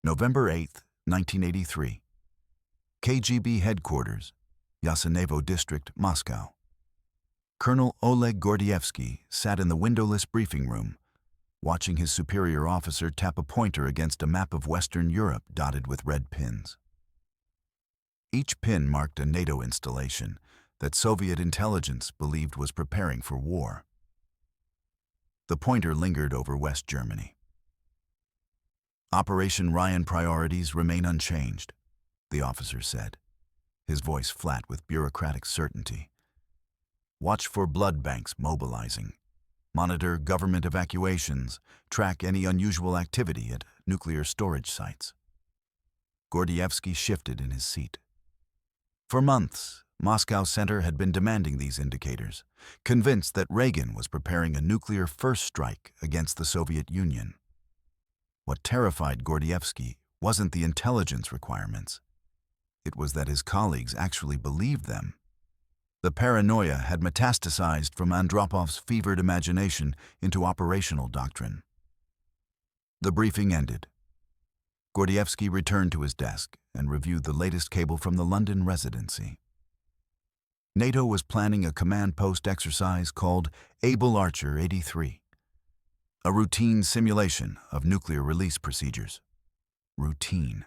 November 8, 1983. KGB Headquarters, Yasenevo District, Moscow. Colonel Oleg Gordievsky sat in the windowless briefing room, watching his superior officer tap a pointer against a map of Western Europe dotted with red pins. Each pin marked a NATO installation that Soviet intelligence believed was preparing for war. The pointer lingered over West Germany. Operation Ryan priorities remain unchanged, the officer said, his voice flat with bureaucratic certainty. Watch for blood banks mobilizing. Monitor government evacuations. Track any unusual activity at nuclear storage sites. Gordievsky shifted in his seat. For months, Moscow Center had been demanding these indicators, convinced that Reagan was preparing a nuclear first strike against the Soviet Union. What terrified Gordievsky wasn't the intelligence requirements. It was that his colleagues actually believed them. The paranoia had metastasized from Andropov's fevered imagination into operational doctrine. The briefing ended. Gordievsky returned to his desk and reviewed the latest cable from the London residency. NATO was planning a command post exercise called Able Archer 83, a routine simulation of nuclear release procedures. Routine.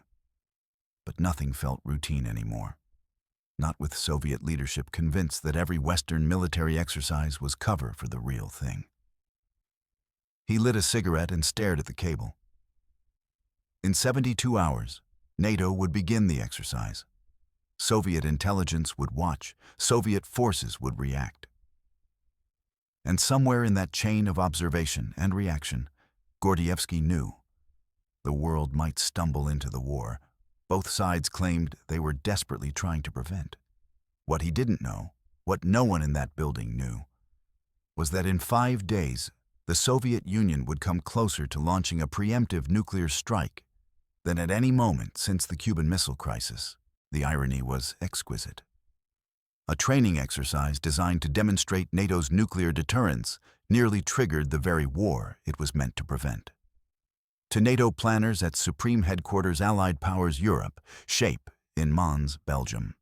But nothing felt routine anymore. Not with Soviet leadership convinced that every Western military exercise was cover for the real thing. He lit a cigarette and stared at the cable. In 72 hours, NATO would begin the exercise. Soviet intelligence would watch. Soviet forces would react. And somewhere in that chain of observation and reaction, Gordievsky knew the world might stumble into the war both sides claimed they were desperately trying to prevent. What he didn't know, what no one in that building knew, was that in 5 days, the Soviet Union would come closer to launching a preemptive nuclear strike than at any moment since the Cuban Missile Crisis. The irony was exquisite. A training exercise designed to demonstrate NATO's nuclear deterrence nearly triggered the very war it was meant to prevent. To NATO planners at Supreme Headquarters Allied Powers Europe, SHAPE, in Mons, Belgium,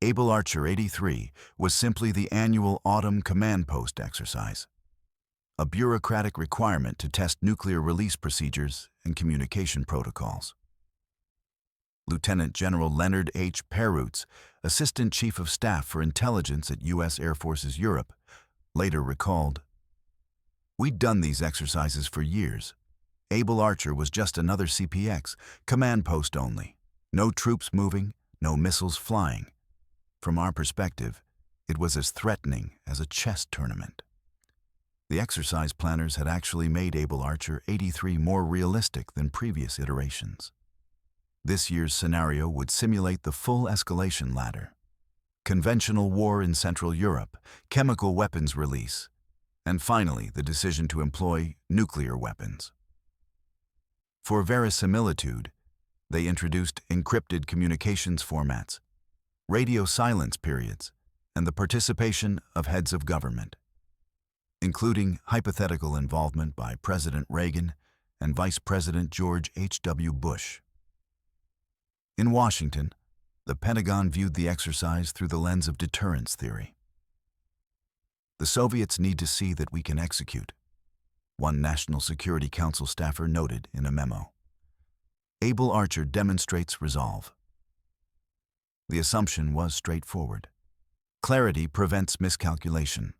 Able Archer 83 was simply the annual autumn command post exercise, a bureaucratic requirement to test nuclear release procedures and communication protocols. Lieutenant General Leonard H. Perutz, Assistant Chief of Staff for Intelligence at U.S. Air Forces Europe, later recalled, "We'd done these exercises for years. Able Archer was just another CPX, command post only. No troops moving, no missiles flying. From our perspective, it was as threatening as a chess tournament." The exercise planners had actually made Able Archer 83 more realistic than previous iterations. This year's scenario would simulate the full escalation ladder: conventional war in Central Europe, chemical weapons release, and finally the decision to employ nuclear weapons. For verisimilitude, they introduced encrypted communications formats, radio silence periods, and the participation of heads of government, including hypothetical involvement by President Reagan and Vice President George H.W. Bush. In Washington, the Pentagon viewed the exercise through the lens of deterrence theory. "The Soviets need to see that we can execute," one National Security Council staffer noted in a memo. Able Archer demonstrates resolve. The assumption was straightforward. Clarity prevents miscalculation.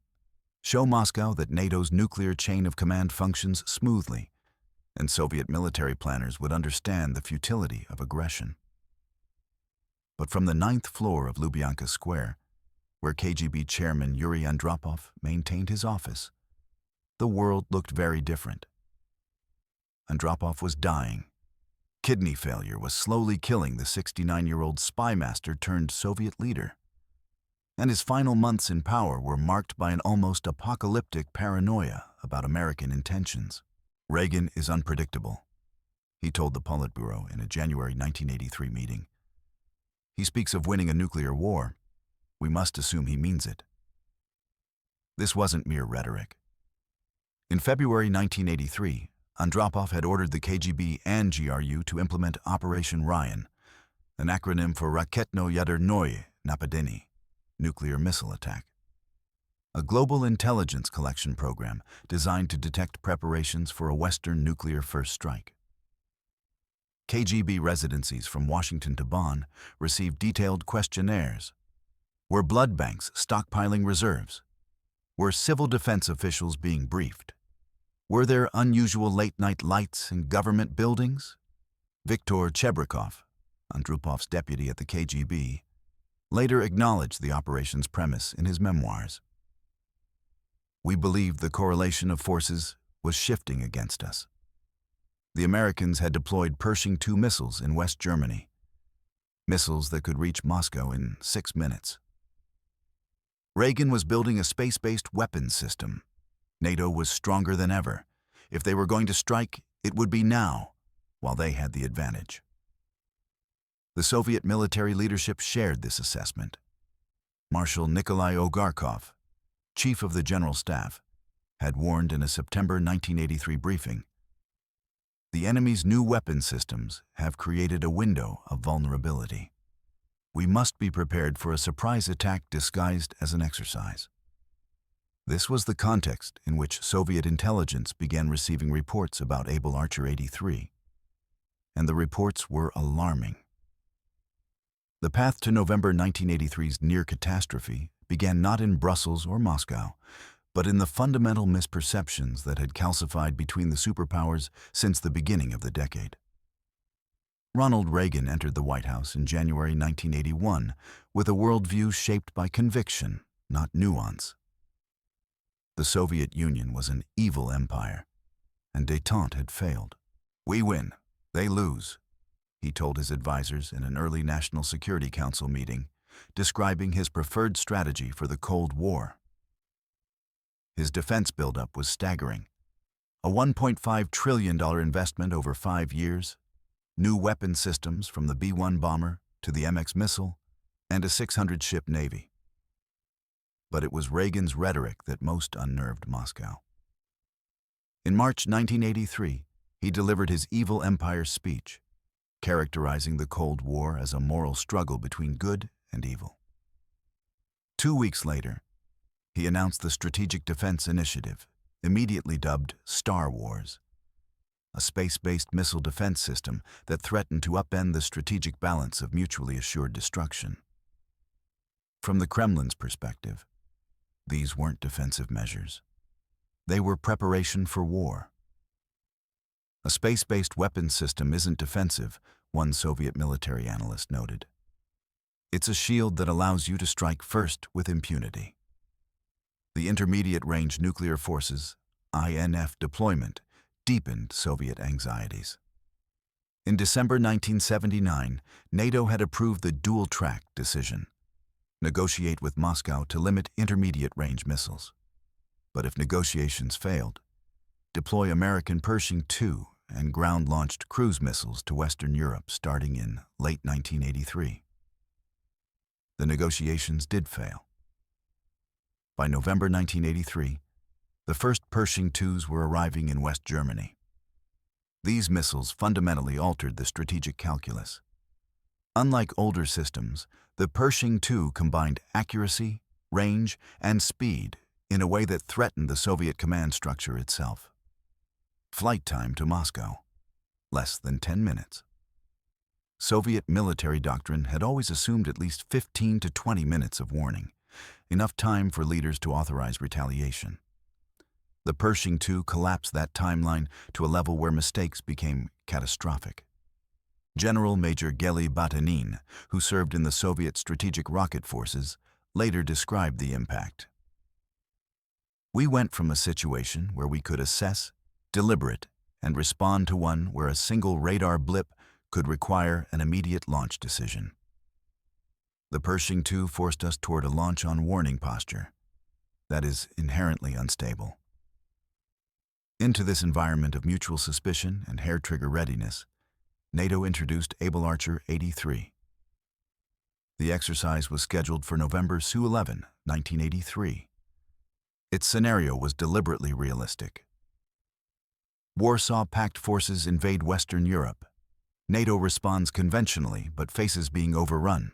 Show Moscow that NATO's nuclear chain of command functions smoothly, and Soviet military planners would understand the futility of aggression. But from the 9th floor of Lubyanka Square, where KGB chairman Yuri Andropov maintained his office, the world looked very different. Andropov was dying. Kidney failure was slowly killing the 69-year-old spy master turned Soviet leader. And his final months in power were marked by an almost apocalyptic paranoia about American intentions. "Reagan is unpredictable," he told the Politburo in a January 1983 meeting. "He speaks of winning a nuclear war. We must assume he means it." This wasn't mere rhetoric. In February 1983, Andropov had ordered the KGB and GRU to implement Operation Ryan, an acronym for Raketno-Ядерное Нападение, nuclear missile attack. A global intelligence collection program designed to detect preparations for a Western nuclear first strike. KGB residencies from Washington to Bonn received detailed questionnaires. Were blood banks stockpiling reserves? Were civil defense officials being briefed? Were there unusual late-night lights in government buildings? Viktor Chebrikov, Andropov's deputy at the KGB, later acknowledged the operation's premise in his memoirs. We believed the correlation of forces was shifting against us. The Americans had deployed Pershing II missiles in West Germany, missiles that could reach Moscow in 6 minutes. Reagan was building a space-based weapons system. NATO was stronger than ever. If they were going to strike, it would be now, while they had the advantage. The Soviet military leadership shared this assessment. Marshal Nikolai Ogarkov, chief of the General Staff, had warned in a September 1983 briefing, "The enemy's new weapon systems have created a window of vulnerability. We must be prepared for a surprise attack disguised as an exercise." This was the context in which Soviet intelligence began receiving reports about Able Archer 83, and the reports were alarming. The path to November 1983's near catastrophe began not in Brussels or Moscow, but in the fundamental misperceptions that had calcified between the superpowers since the beginning of the decade. Ronald Reagan entered the White House in January 1981 with a worldview shaped by conviction, not nuance. The Soviet Union was an evil empire, and détente had failed. "We win, they lose," he told his advisors in an early National Security Council meeting, describing his preferred strategy for the Cold War. His defense buildup was staggering. A $1.5 trillion investment over 5 years, new weapon systems from the B-1 bomber to the MX missile, and a 600-ship navy. But it was Reagan's rhetoric that most unnerved Moscow. In March 1983, he delivered his Evil Empire speech, characterizing the Cold War as a moral struggle between good and evil. 2 weeks later, he announced the Strategic Defense Initiative, immediately dubbed Star Wars, a space-based missile defense system that threatened to upend the strategic balance of mutually assured destruction. From the Kremlin's perspective, these weren't defensive measures. They were preparation for war. A space-based weapons system isn't defensive, one Soviet military analyst noted. It's a shield that allows you to strike first with impunity. The Intermediate-Range Nuclear Forces, INF deployment, deepened Soviet anxieties. In December 1979, NATO had approved the dual-track decision: negotiate with Moscow to limit intermediate-range missiles. But if negotiations failed, deploy American Pershing II and ground-launched cruise missiles to Western Europe starting in late 1983. The negotiations did fail. By November 1983, the first Pershing IIs were arriving in West Germany. These missiles fundamentally altered the strategic calculus. Unlike older systems, the Pershing II combined accuracy, range, and speed in a way that threatened the Soviet command structure itself. Flight time to Moscow: less than 10 minutes. Soviet military doctrine had always assumed at least 15 to 20 minutes of warning, enough time for leaders to authorize retaliation. The Pershing II collapsed that timeline to a level where mistakes became catastrophic. General Major Geli Batanin, who served in the Soviet Strategic Rocket Forces, later described the impact. "We went from a situation where we could assess, deliberate, and respond to one where a single radar blip could require an immediate launch decision. The Pershing II forced us toward a launch-on-warning posture that is inherently unstable. Into this environment of mutual suspicion and hair-trigger readiness, NATO introduced Able Archer 83. The exercise was scheduled for November 11, 1983. Its scenario was deliberately realistic. Warsaw Pact forces invade Western Europe. NATO responds conventionally but faces being overrun.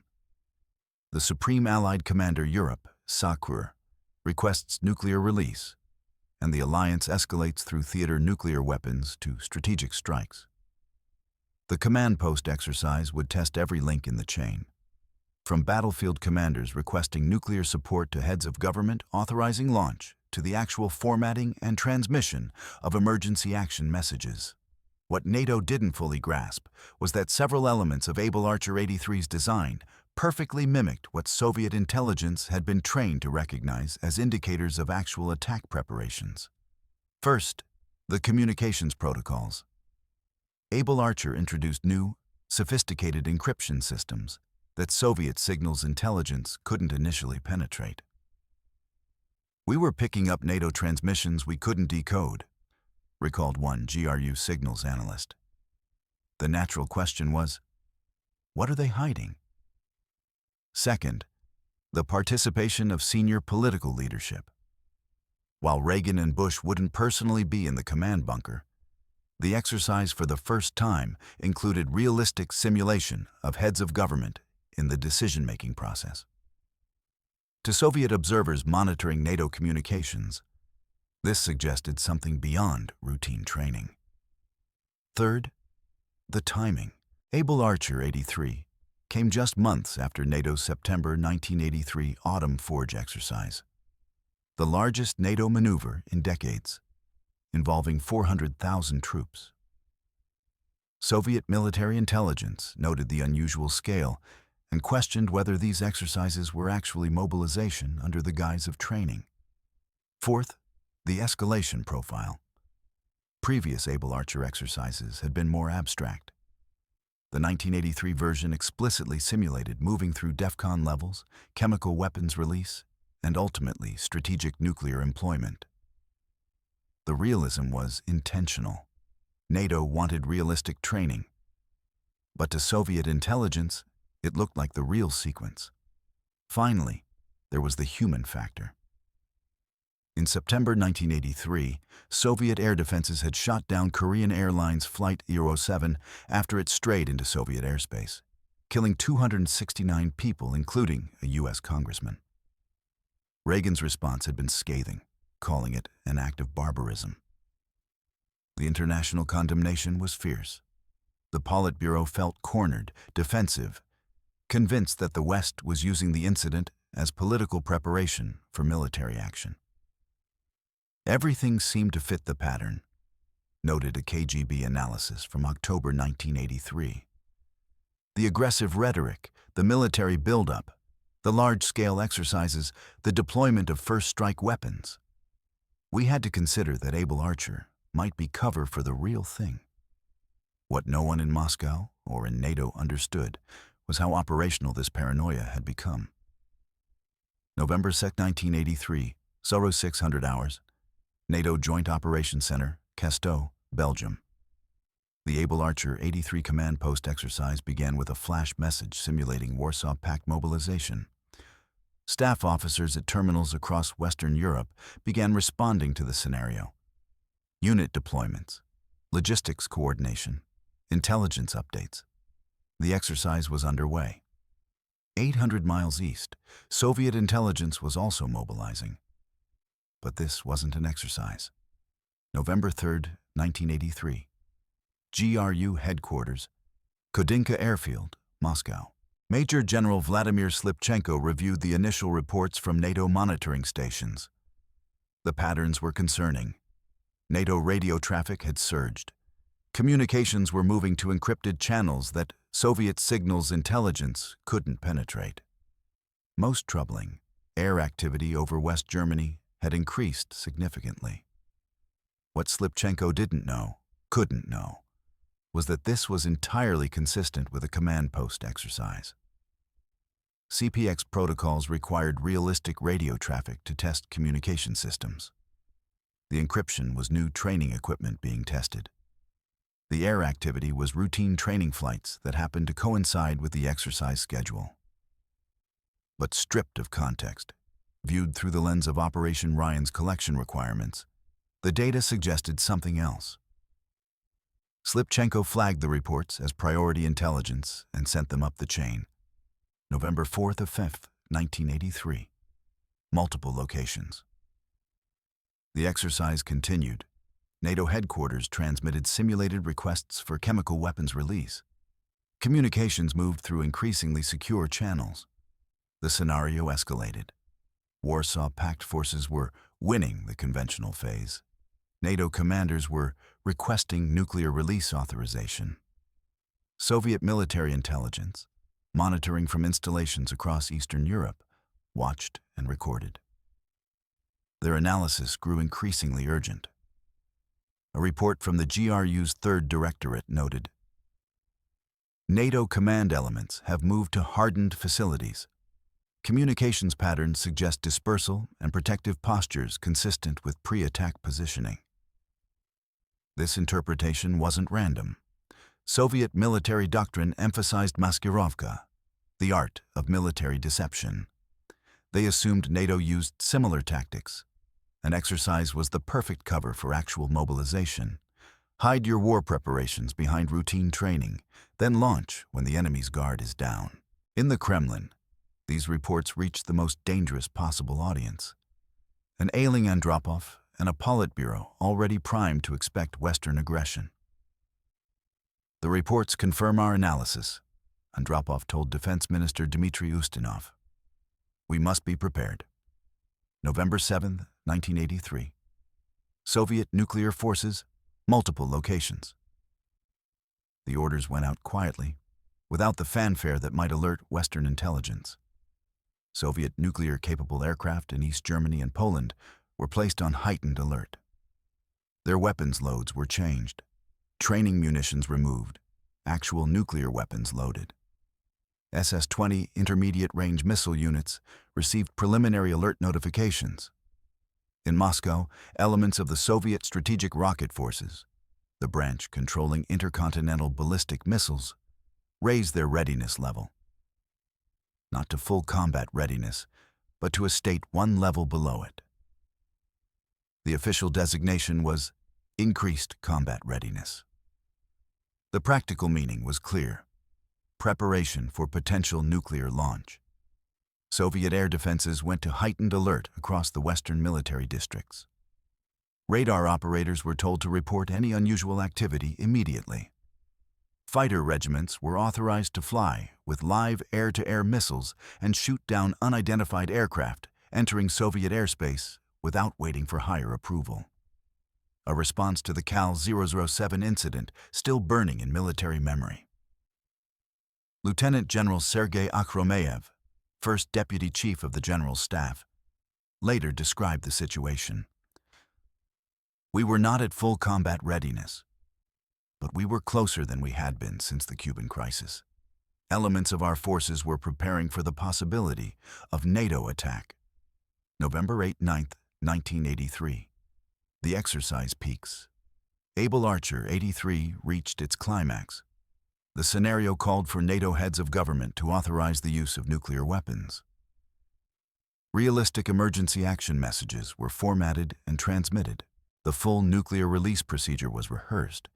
The Supreme Allied Commander Europe, SACEUR, requests nuclear release, and the alliance escalates through theater nuclear weapons to strategic strikes. The command post exercise would test every link in the chain, from battlefield commanders requesting nuclear support to heads of government authorizing launch to the actual formatting and transmission of emergency action messages. What NATO didn't fully grasp was that several elements of Able Archer 83's design perfectly mimicked what Soviet intelligence had been trained to recognize as indicators of actual attack preparations. First, the communications protocols. Able Archer introduced new, sophisticated encryption systems that Soviet signals intelligence couldn't initially penetrate. "We were picking up NATO transmissions we couldn't decode," recalled one GRU signals analyst. The natural question was, what are they hiding? Second, the participation of senior political leadership. While Reagan and Bush wouldn't personally be in the command bunker, the exercise for the first time included realistic simulation of heads of government in the decision-making process. To Soviet observers monitoring NATO communications, this suggested something beyond routine training. Third, the timing. Able Archer 83 came just months after NATO's September 1983 Autumn Forge exercise, the largest NATO maneuver in decades, involving 400,000 troops. Soviet military intelligence noted the unusual scale and questioned whether these exercises were actually mobilization under the guise of training. Fourth, the escalation profile. Previous Able Archer exercises had been more abstract. The 1983 version explicitly simulated moving through DEFCON levels, chemical weapons release, and ultimately strategic nuclear employment. The realism was intentional. NATO wanted realistic training. But to Soviet intelligence, it looked like the real sequence. Finally, there was the human factor. In September 1983, Soviet air defenses had shot down Korean Airlines Flight 07 after it strayed into Soviet airspace, killing 269 people, including a U.S. congressman. Reagan's response had been scathing, calling it an act of barbarism. The international condemnation was fierce. The Politburo felt cornered, defensive, convinced that the West was using the incident as political preparation for military action. Everything seemed to fit the pattern, noted a KGB analysis from October 1983. The aggressive rhetoric, the military buildup, the large-scale exercises, the deployment of first-strike weapons. We had to consider that Able Archer might be cover for the real thing. What no one in Moscow or in NATO understood was how operational this paranoia had become. November 2, 1983, 0600 hours, NATO Joint Operations Center, Casteau, Belgium. The Able Archer 83 command post exercise began with a flash message simulating Warsaw Pact mobilization. Staff officers at terminals across Western Europe began responding to the scenario. Unit deployments, logistics coordination, intelligence updates. The exercise was underway. 800 miles east, Soviet intelligence was also mobilizing. But this wasn't an exercise. November 3, 1983. GRU headquarters, Kodinka Airfield, Moscow. Major General Vladimir Slipchenko reviewed the initial reports from NATO monitoring stations. The patterns were concerning. NATO radio traffic had surged. Communications were moving to encrypted channels that Soviet signals intelligence couldn't penetrate. Most troubling, air activity over West Germany had increased significantly. What Slipchenko couldn't know, was that this was entirely consistent with a command post exercise. CPX protocols required realistic radio traffic to test communication systems. The encryption was new training equipment being tested. The air activity was routine training flights that happened to coincide with the exercise schedule. But stripped of context, viewed through the lens of Operation Ryan's collection requirements, the data suggested something else. Slipchenko flagged the reports as priority intelligence and sent them up the chain. November 4th of 5th, 1983. Multiple locations. The exercise continued. NATO headquarters transmitted simulated requests for chemical weapons release. Communications moved through increasingly secure channels. The scenario escalated. Warsaw Pact forces were winning the conventional phase. NATO commanders were requesting nuclear release authorization. Soviet military intelligence, monitoring from installations across Eastern Europe, watched and recorded. Their analysis grew increasingly urgent. A report from the GRU's 3rd Directorate noted, NATO command elements have moved to hardened facilities. Communications patterns suggest dispersal and protective postures consistent with pre-attack positioning. This interpretation wasn't random. Soviet military doctrine emphasized maskirovka, the art of military deception. They assumed NATO used similar tactics. An exercise was the perfect cover for actual mobilization. Hide your war preparations behind routine training, then launch when the enemy's guard is down. In the Kremlin, these reports reached the most dangerous possible audience. An ailing Andropov and a Politburo already primed to expect Western aggression. The reports confirm our analysis, Andropov told Defense Minister Dmitry Ustinov. We must be prepared. November 7, 1983. Soviet nuclear forces, multiple locations. The orders went out quietly, without the fanfare that might alert Western intelligence. Soviet nuclear-capable aircraft in East Germany and Poland were placed on heightened alert. Their weapons loads were changed, training munitions removed, actual nuclear weapons loaded. SS-20 intermediate-range missile units received preliminary alert notifications. In Moscow, elements of the Soviet Strategic Rocket Forces, the branch controlling intercontinental ballistic missiles, raised their readiness level. Not to full combat readiness, but to a state one level below it. The official designation was increased combat readiness. The practical meaning was clear: preparation for potential nuclear launch. Soviet air defenses went to heightened alert across the Western military districts. Radar operators were told to report any unusual activity immediately. Fighter regiments were authorized to fly with live air-to-air missiles and shoot down unidentified aircraft entering Soviet airspace without waiting for higher approval. A response to the Cal 007 incident still burning in military memory. Lieutenant General Sergei Akhromeyev, first Deputy Chief of the General Staff, later described the situation. We were not at full combat readiness, but we were closer than we had been since the Cuban crisis. Elements of our forces were preparing for the possibility of NATO attack. November 8-9, 1983. The exercise peaks. Able Archer 83 reached its climax. The scenario called for NATO heads of government to authorize the use of nuclear weapons. Realistic emergency action messages were formatted and transmitted. The full nuclear release procedure was rehearsed,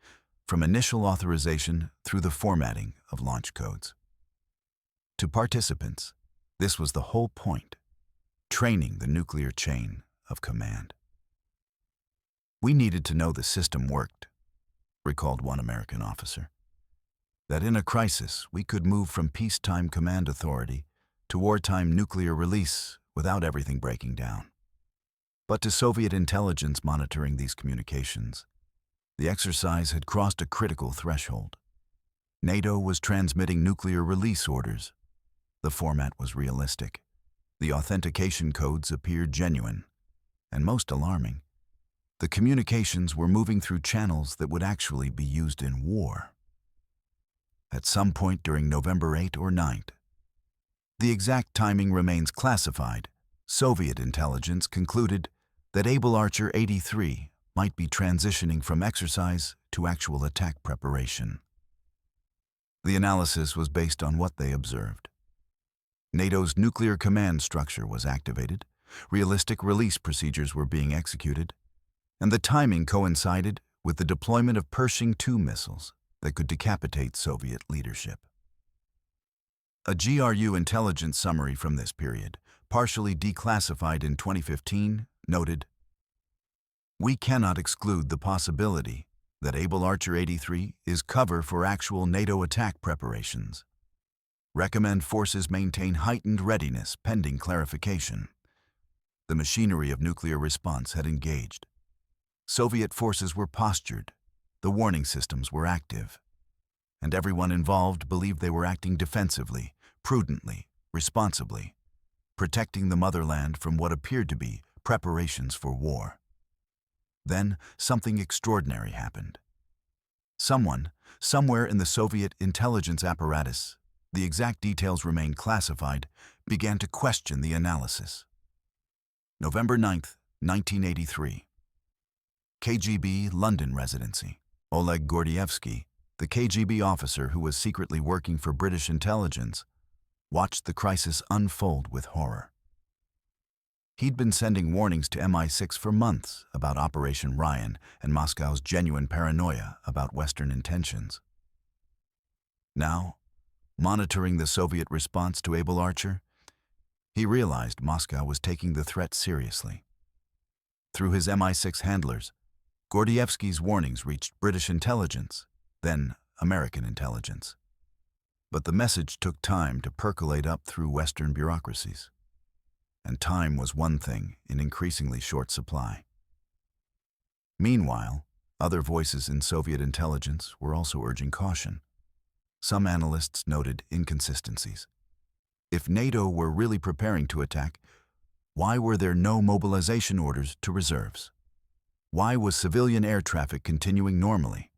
from initial authorization through the formatting of launch codes. To participants, this was the whole point: training the nuclear chain of command. We needed to know the system worked, recalled one American officer. That in a crisis, we could move from peacetime command authority to wartime nuclear release without everything breaking down. But to Soviet intelligence monitoring these communications, the exercise had crossed a critical threshold. NATO was transmitting nuclear release orders. The format was realistic. The authentication codes appeared genuine. And most alarming, the communications were moving through channels that would actually be used in war. At some point during November 8 or 9, the exact timing remains classified, Soviet intelligence concluded that Able Archer 83 might be transitioning from exercise to actual attack preparation. The analysis was based on what they observed. NATO's nuclear command structure was activated, realistic release procedures were being executed, and the timing coincided with the deployment of Pershing II missiles that could decapitate Soviet leadership. A GRU intelligence summary from this period, partially declassified in 2015, noted, "We cannot exclude the possibility that Able Archer 83 is cover for actual NATO attack preparations. Recommend forces maintain heightened readiness pending clarification." The machinery of nuclear response had engaged. Soviet forces were postured, the warning systems were active, and everyone involved believed they were acting defensively, prudently, responsibly, protecting the motherland from what appeared to be preparations for war. Then, something extraordinary happened. Someone, somewhere in the Soviet intelligence apparatus, the exact details remain classified, began to question the analysis. November 9, 1983. KGB London residency. Oleg Gordievsky, the KGB officer who was secretly working for British intelligence, watched the crisis unfold with horror. He'd been sending warnings to MI6 for months about Operation Ryan and Moscow's genuine paranoia about Western intentions. Now, monitoring the Soviet response to Able Archer, he realized Moscow was taking the threat seriously. Through his MI6 handlers, Gordievsky's warnings reached British intelligence, then American intelligence. But the message took time to percolate up through Western bureaucracies. And time was one thing in increasingly short supply. Meanwhile, other voices in Soviet intelligence were also urging caution. Some analysts noted inconsistencies. If NATO were really preparing to attack, why were there no mobilization orders to reserves? Why was civilian air traffic continuing normally?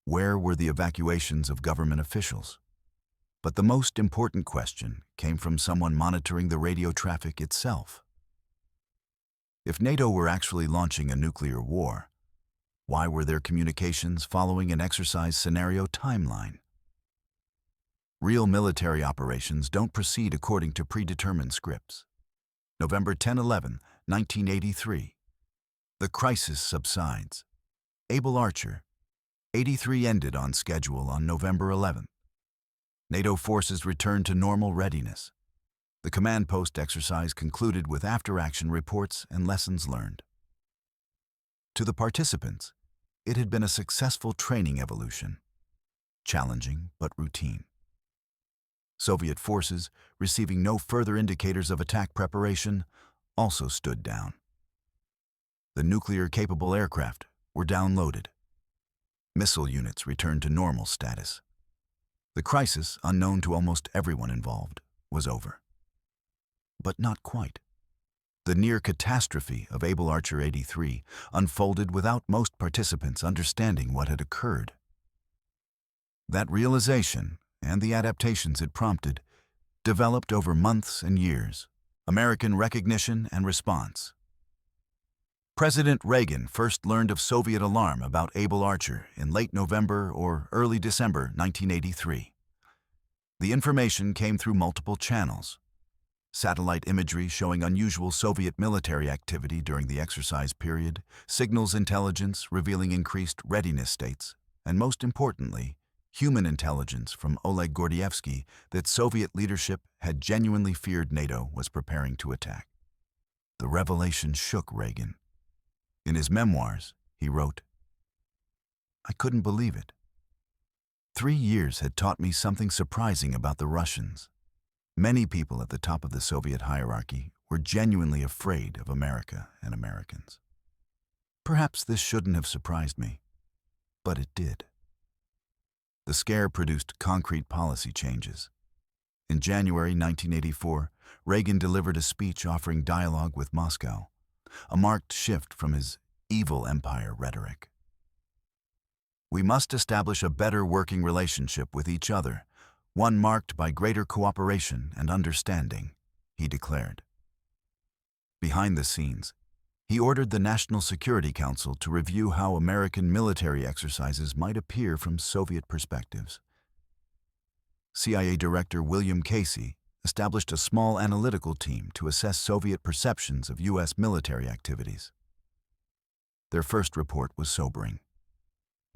Where were the evacuations of government officials? But the most important question came from someone monitoring the radio traffic itself. If NATO were actually launching a nuclear war, why were their communications following an exercise scenario timeline? Real military operations don't proceed according to predetermined scripts. November 10-11, 1983. The crisis subsides. Able Archer 83 ended on schedule on November 11th. NATO forces returned to normal readiness. The command post exercise concluded with after-action reports and lessons learned. To the participants, it had been a successful training evolution, challenging but routine. Soviet forces, receiving no further indicators of attack preparation, also stood down. The nuclear-capable aircraft were downloaded. Missile units returned to normal status. The crisis, unknown to almost everyone involved, was over. But not quite. The near catastrophe of Able Archer 83 unfolded without most participants understanding what had occurred. That realization, and the adaptations it prompted, developed over months and years. American recognition and response. President Reagan first learned of Soviet alarm about Able Archer in late November or early December 1983. The information came through multiple channels. Satellite imagery showing unusual Soviet military activity during the exercise period, signals intelligence revealing increased readiness states, and most importantly, human intelligence from Oleg Gordievsky that Soviet leadership had genuinely feared NATO was preparing to attack. The revelation shook Reagan. In his memoirs, he wrote, "I couldn't believe it. 3 years had taught me something surprising about the Russians. Many people at the top of the Soviet hierarchy were genuinely afraid of America and Americans. Perhaps this shouldn't have surprised me, but it did." The scare produced concrete policy changes. In January 1984, Reagan delivered a speech offering dialogue with Moscow, a marked shift from his evil empire rhetoric. "We must establish a better working relationship with each other, one marked by greater cooperation and understanding," he declared. Behind the scenes, he ordered the National Security Council to review how American military exercises might appear from Soviet perspectives. CIA Director William Casey established a small analytical team to assess Soviet perceptions of U.S. military activities. Their first report was sobering.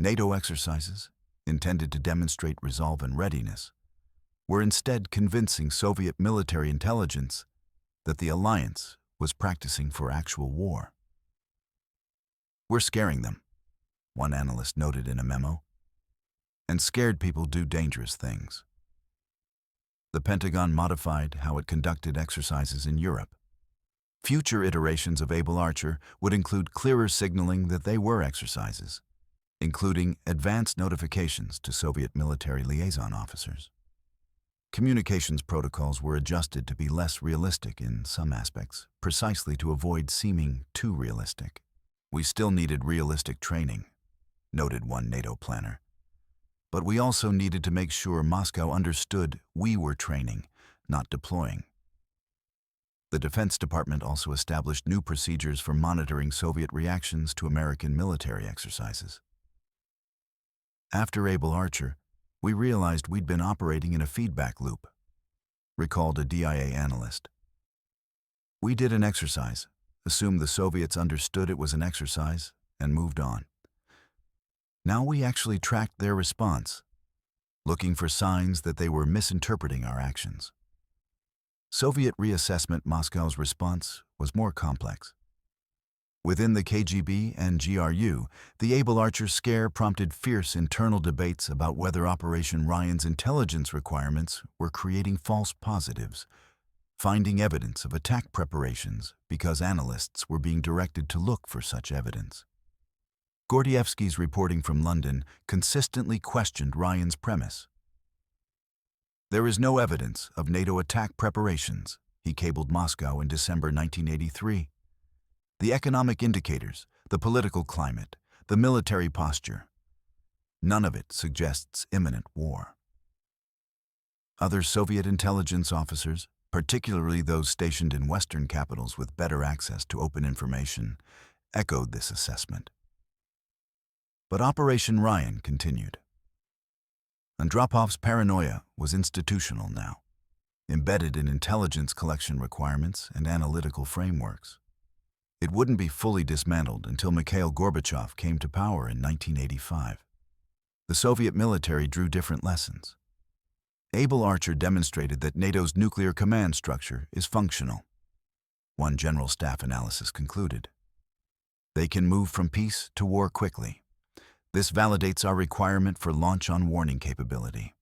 NATO exercises, intended to demonstrate resolve and readiness, were instead convincing Soviet military intelligence that the alliance was practicing for actual war. "We're scaring them," one analyst noted in a memo, "and scared people do dangerous things." The Pentagon modified how it conducted exercises in Europe. Future iterations of Able Archer would include clearer signaling that they were exercises, including advanced notifications to Soviet military liaison officers. Communications protocols were adjusted to be less realistic in some aspects, precisely to avoid seeming too realistic. "We still needed realistic training," noted one NATO planner. "But we also needed to make sure Moscow understood we were training, not deploying." The Defense Department also established new procedures for monitoring Soviet reactions to American military exercises. "After Able Archer, we realized we'd been operating in a feedback loop," recalled a DIA analyst. "We did an exercise, assumed the Soviets understood it was an exercise, and moved on. Now we actually tracked their response, looking for signs that they were misinterpreting our actions." Soviet reassessment Moscow's response was more complex. Within the KGB and GRU, the Able Archer scare prompted fierce internal debates about whether Operation Ryan's intelligence requirements were creating false positives, finding evidence of attack preparations because analysts were being directed to look for such evidence. Gordievsky's reporting from London consistently questioned Ryan's premise. "There is no evidence of NATO attack preparations," he cabled Moscow in December 1983. "The economic indicators, the political climate, the military posture, none of it suggests imminent war." Other Soviet intelligence officers, particularly those stationed in Western capitals with better access to open information, echoed this assessment. But Operation Ryan continued. Andropov's paranoia was institutional now, embedded in intelligence collection requirements and analytical frameworks. It wouldn't be fully dismantled until Mikhail Gorbachev came to power in 1985. The Soviet military drew different lessons. Able Archer demonstrated that NATO's nuclear command structure is functional. One general staff analysis concluded. "They can move from peace to war quickly. This validates our requirement for launch on warning capability."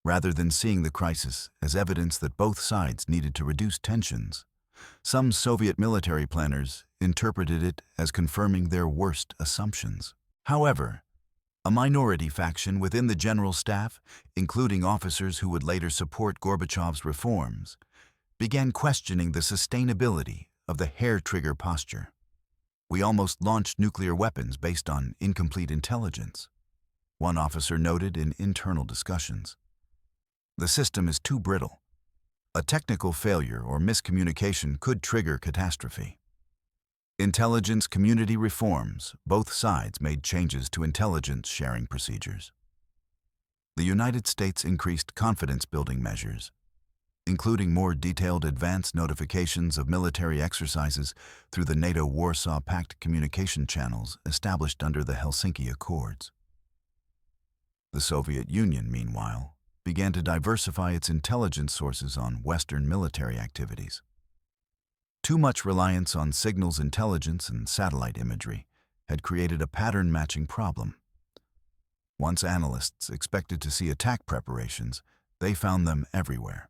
Rather than seeing the crisis as evidence that both sides needed to reduce tensions, some Soviet military planners interpreted it as confirming their worst assumptions. However, a minority faction within the general staff, including officers who would later support Gorbachev's reforms, began questioning the sustainability of the hair-trigger posture. "We almost launched nuclear weapons based on incomplete intelligence," one officer noted in internal discussions. "The system is too brittle. A technical failure or miscommunication could trigger catastrophe." Intelligence community reforms, both sides made changes to intelligence sharing procedures. The United States increased confidence-building measures, including more detailed advance notifications of military exercises through the NATO Warsaw Pact communication channels established under the Helsinki Accords. The Soviet Union, meanwhile, began to diversify its intelligence sources on Western military activities. Too much reliance on signals intelligence and satellite imagery had created a pattern-matching problem. Once analysts expected to see attack preparations, they found them everywhere.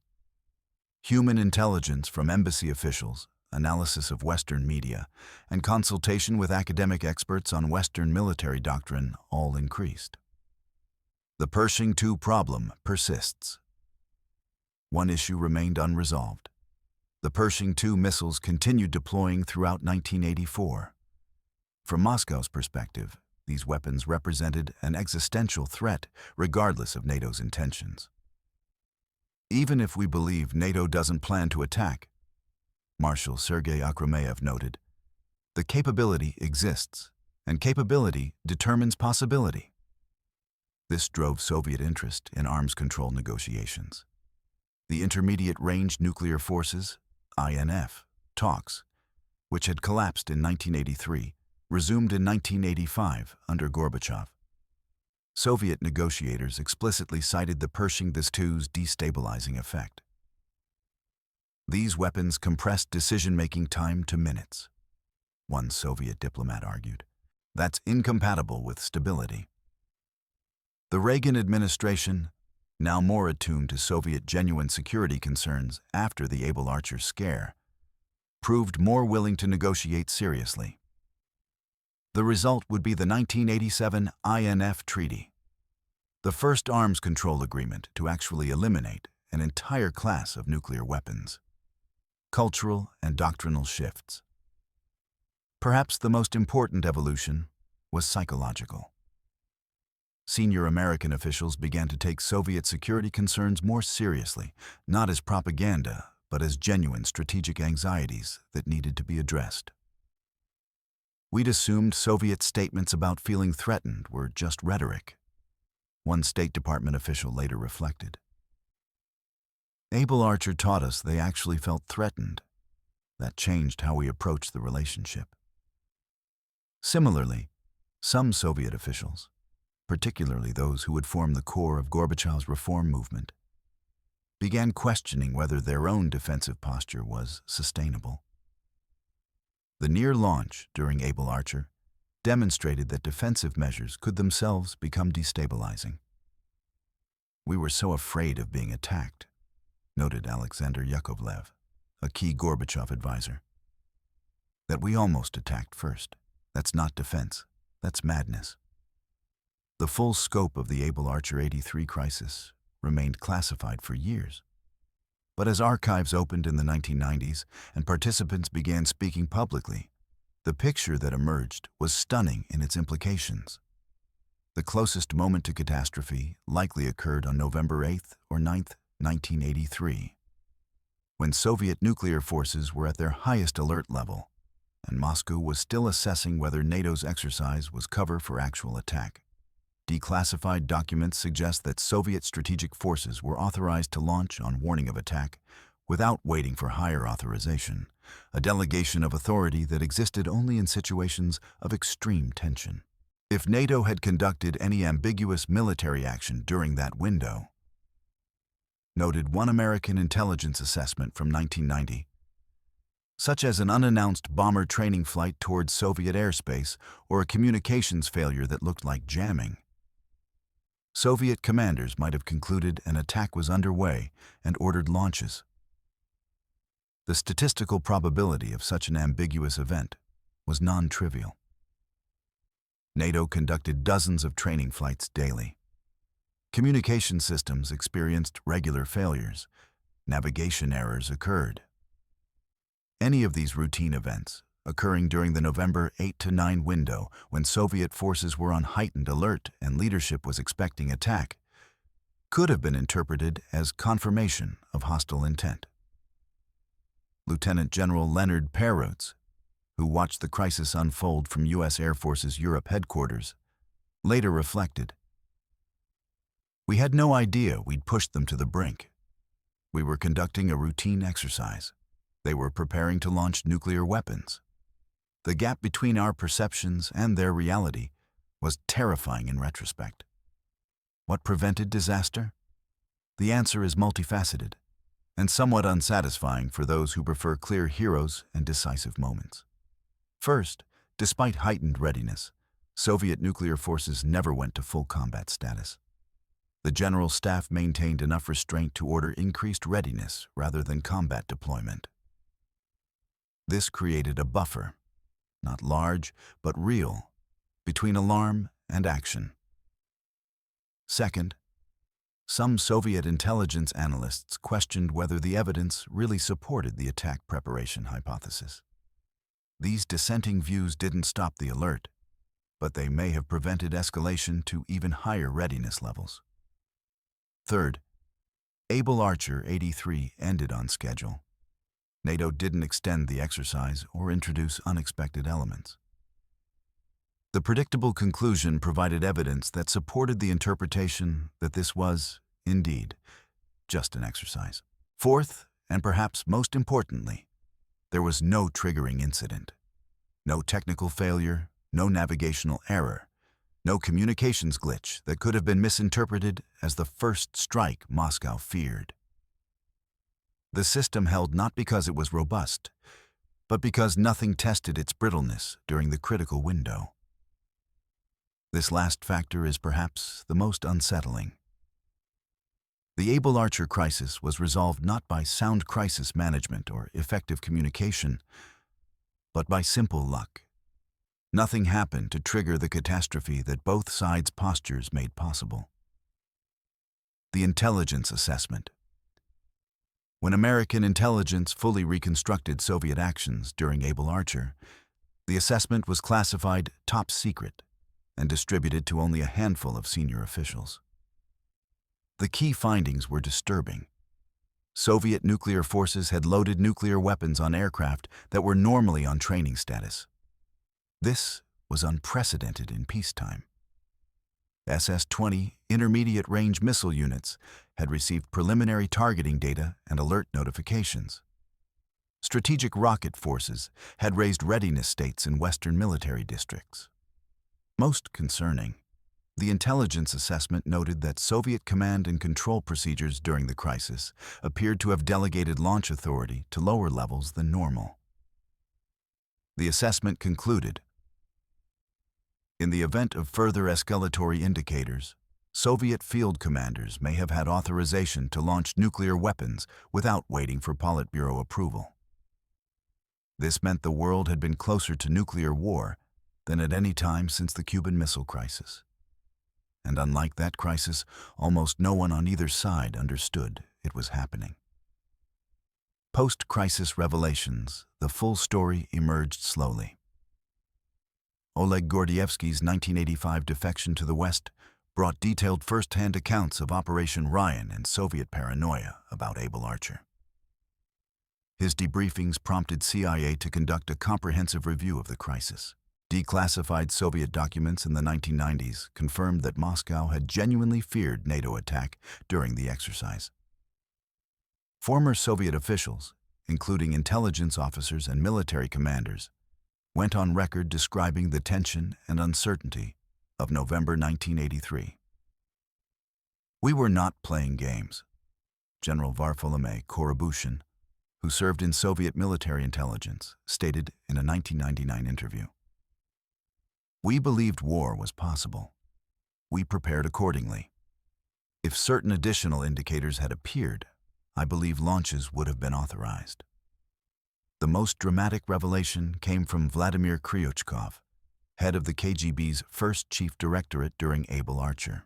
Human intelligence from embassy officials, analysis of Western media, and consultation with academic experts on Western military doctrine all increased. The Pershing II problem persists. One issue remained unresolved. The Pershing II missiles continued deploying throughout 1984. From Moscow's perspective, these weapons represented an existential threat regardless of NATO's intentions. "Even if we believe NATO doesn't plan to attack," Marshal Sergei Akrameyev noted, "the capability exists, and capability determines possibility." This drove Soviet interest in arms control negotiations. The Intermediate Range Nuclear Forces, INF, talks, which had collapsed in 1983, resumed in 1985 under Gorbachev. Soviet negotiators explicitly cited the Pershing II's destabilizing effect. These weapons compressed decision-making time to minutes. One Soviet diplomat argued. That's incompatible with stability. The Reagan administration, now more attuned to Soviet genuine security concerns after the Able Archer scare, proved more willing to negotiate seriously. The result would be the 1987 INF Treaty, the first arms control agreement to actually eliminate an entire class of nuclear weapons. Cultural and doctrinal shifts. Perhaps the most important evolution was psychological. Senior American officials began to take Soviet security concerns more seriously, not as propaganda, but as genuine strategic anxieties that needed to be addressed. We'd assumed Soviet statements about feeling threatened were just rhetoric. One State Department official later reflected. Able Archer taught us they actually felt threatened. That changed how we approached the relationship. Similarly, some Soviet officials, particularly those who would form the core of Gorbachev's reform movement, began questioning whether their own defensive posture was sustainable. The near launch during Able Archer demonstrated that defensive measures could themselves become destabilizing. We were so afraid of being attacked, noted Alexander Yakovlev, a key Gorbachev advisor, that we almost attacked first. That's not defense, that's madness. The full scope of the Able Archer 83 crisis remained classified for years. But as archives opened in the 1990s and participants began speaking publicly, the picture that emerged was stunning in its implications. The closest moment to catastrophe likely occurred on November 8th or 9th, 1983, when Soviet nuclear forces were at their highest alert level, and Moscow was still assessing whether NATO's exercise was cover for actual attack. Declassified documents suggest that Soviet strategic forces were authorized to launch on warning of attack without waiting for higher authorization, a delegation of authority that existed only in situations of extreme tension. If NATO had conducted any ambiguous military action during that window, noted one American intelligence assessment from 1990, such as an unannounced bomber training flight towards Soviet airspace or a communications failure that looked like jamming, Soviet commanders might have concluded an attack was underway and ordered launches. The statistical probability of such an ambiguous event was non-trivial. NATO conducted dozens of training flights daily. Communication systems experienced regular failures. Navigation errors occurred. Any of these routine events, occurring during the November 8 to 9 window when Soviet forces were on heightened alert and leadership was expecting attack, could have been interpreted as confirmation of hostile intent. Lieutenant General Leonard Peretz, who watched the crisis unfold from U.S. Air Force's Europe headquarters, later reflected, "We had no idea we'd pushed them to the brink. We were conducting a routine exercise. They were preparing to launch nuclear weapons. The gap between our perceptions and their reality was terrifying in retrospect. What prevented disaster? The answer is multifaceted and somewhat unsatisfying for those who prefer clear heroes and decisive moments. First, despite heightened readiness, Soviet nuclear forces never went to full combat status. The General Staff maintained enough restraint to order increased readiness rather than combat deployment. This created a buffer, not large, but real, between alarm and action. Second, some Soviet intelligence analysts questioned whether the evidence really supported the attack preparation hypothesis. These dissenting views didn't stop the alert, but they may have prevented escalation to even higher readiness levels. Third, Able Archer 83 ended on schedule. NATO didn't extend the exercise or introduce unexpected elements. The predictable conclusion provided evidence that supported the interpretation that this was, indeed, just an exercise. Fourth, and perhaps most importantly, there was no triggering incident. No technical failure, no navigational error, no communications glitch that could have been misinterpreted as the first strike Moscow feared. The system held not because it was robust, but because nothing tested its brittleness during the critical window. This last factor is perhaps the most unsettling. The Able Archer crisis was resolved not by sound crisis management or effective communication, but by simple luck. Nothing happened to trigger the catastrophe that both sides' postures made possible. The intelligence assessment. When American intelligence fully reconstructed Soviet actions during Able Archer, the assessment was classified top secret and distributed to only a handful of senior officials. The key findings were disturbing. Soviet nuclear forces had loaded nuclear weapons on aircraft that were normally on training status. This was unprecedented in peacetime. SS-20 intermediate-range missile units had received preliminary targeting data and alert notifications. Strategic rocket forces had raised readiness states in Western military districts. Most concerning, the intelligence assessment noted that Soviet command and control procedures during the crisis appeared to have delegated launch authority to lower levels than normal. The assessment concluded, in the event of further escalatory indicators, Soviet field commanders may have had authorization to launch nuclear weapons without waiting for Politburo approval. This meant the world had been closer to nuclear war than at any time since the Cuban Missile Crisis. And unlike that crisis, almost no one on either side understood it was happening. Post-crisis revelations, the full story emerged slowly. Oleg Gordievsky's 1985 defection to the West brought detailed first-hand accounts of Operation Ryan and Soviet paranoia about Able Archer. His debriefings prompted CIA to conduct a comprehensive review of the crisis. Declassified Soviet documents in the 1990s confirmed that Moscow had genuinely feared NATO attack during the exercise. Former Soviet officials, including intelligence officers and military commanders, went on record describing the tension and uncertainty of November 1983. "We were not playing games," General Varfolomei Korobushin, who served in Soviet military intelligence, stated in a 1999 interview. "We believed war was possible. We prepared accordingly. If certain additional indicators had appeared, I believe launches would have been authorized." The most dramatic revelation came from Vladimir Kryuchkov, head of the KGB's first chief directorate during Able Archer.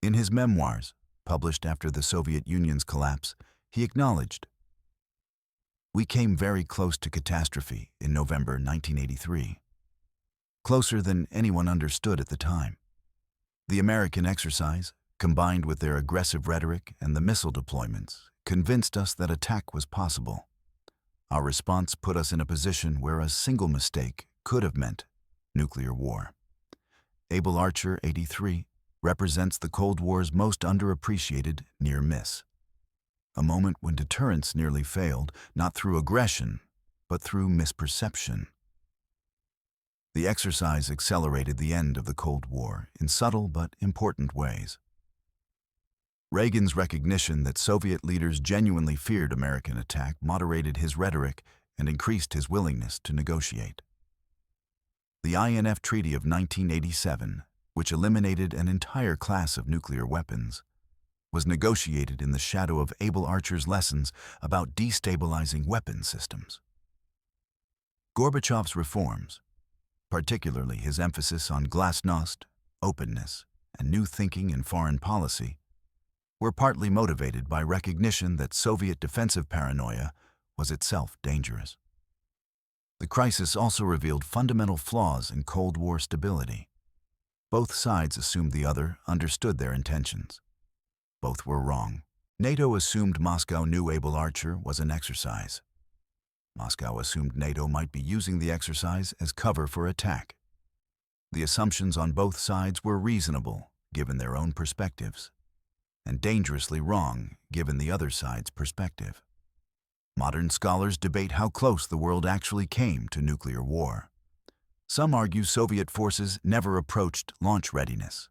In his memoirs, published after the Soviet Union's collapse, he acknowledged, "We came very close to catastrophe in November 1983. Closer than anyone understood at the time. The American exercise, combined with their aggressive rhetoric and the missile deployments, convinced us that attack was possible. Our response put us in a position where a single mistake could have meant nuclear war." Able Archer 83 represents the Cold War's most underappreciated near miss. A moment when deterrence nearly failed, not through aggression, but through misperception. The exercise accelerated the end of the Cold War in subtle but important ways. Reagan's recognition that Soviet leaders genuinely feared American attack moderated his rhetoric and increased his willingness to negotiate. The INF Treaty of 1987, which eliminated an entire class of nuclear weapons, was negotiated in the shadow of Able Archer's lessons about destabilizing weapon systems. Gorbachev's reforms, particularly his emphasis on glasnost, openness, and new thinking in foreign policy, were partly motivated by recognition that Soviet defensive paranoia was itself dangerous. The crisis also revealed fundamental flaws in Cold War stability. Both sides assumed the other understood their intentions. Both were wrong. NATO assumed Moscow knew Able Archer was an exercise. Moscow assumed NATO might be using the exercise as cover for attack. The assumptions on both sides were reasonable, given their own perspectives, and dangerously wrong, given the other side's perspective. Modern scholars debate how close the world actually came to nuclear war. Some argue Soviet forces never approached launch readiness.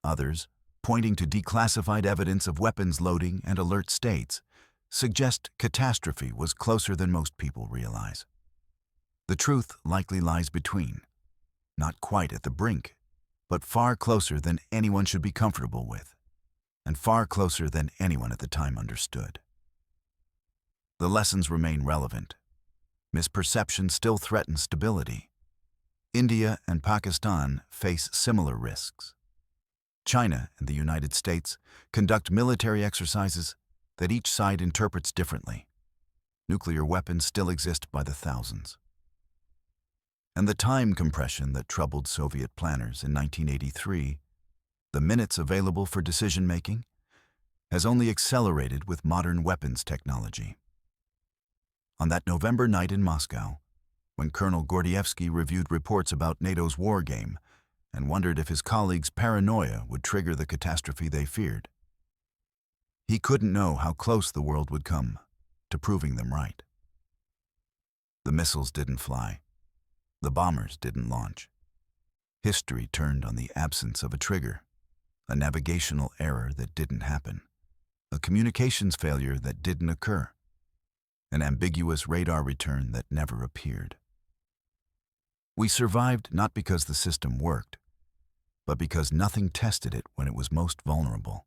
Others, pointing to declassified evidence of weapons loading and alert states, suggest catastrophe was closer than most people realize. The truth likely lies between, not quite at the brink, but far closer than anyone should be comfortable with, and far closer than anyone at the time understood. The lessons remain relevant. Misperception still threatens stability. India and Pakistan face similar risks. China and the United States conduct military exercises that each side interprets differently. Nuclear weapons still exist by the thousands. And the time compression that troubled Soviet planners in 1983, the minutes available for decision-making, has only accelerated with modern weapons technology. On that November night in Moscow, when Colonel Gordievsky reviewed reports about NATO's war game and wondered if his colleagues' paranoia would trigger the catastrophe they feared, he couldn't know how close the world would come to proving them right. The missiles didn't fly. The bombers didn't launch. History turned on the absence of a trigger, a navigational error that didn't happen, a communications failure that didn't occur, an ambiguous radar return that never appeared. We survived not because the system worked, but because nothing tested it when it was most vulnerable.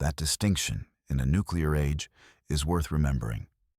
That distinction in a nuclear age is worth remembering.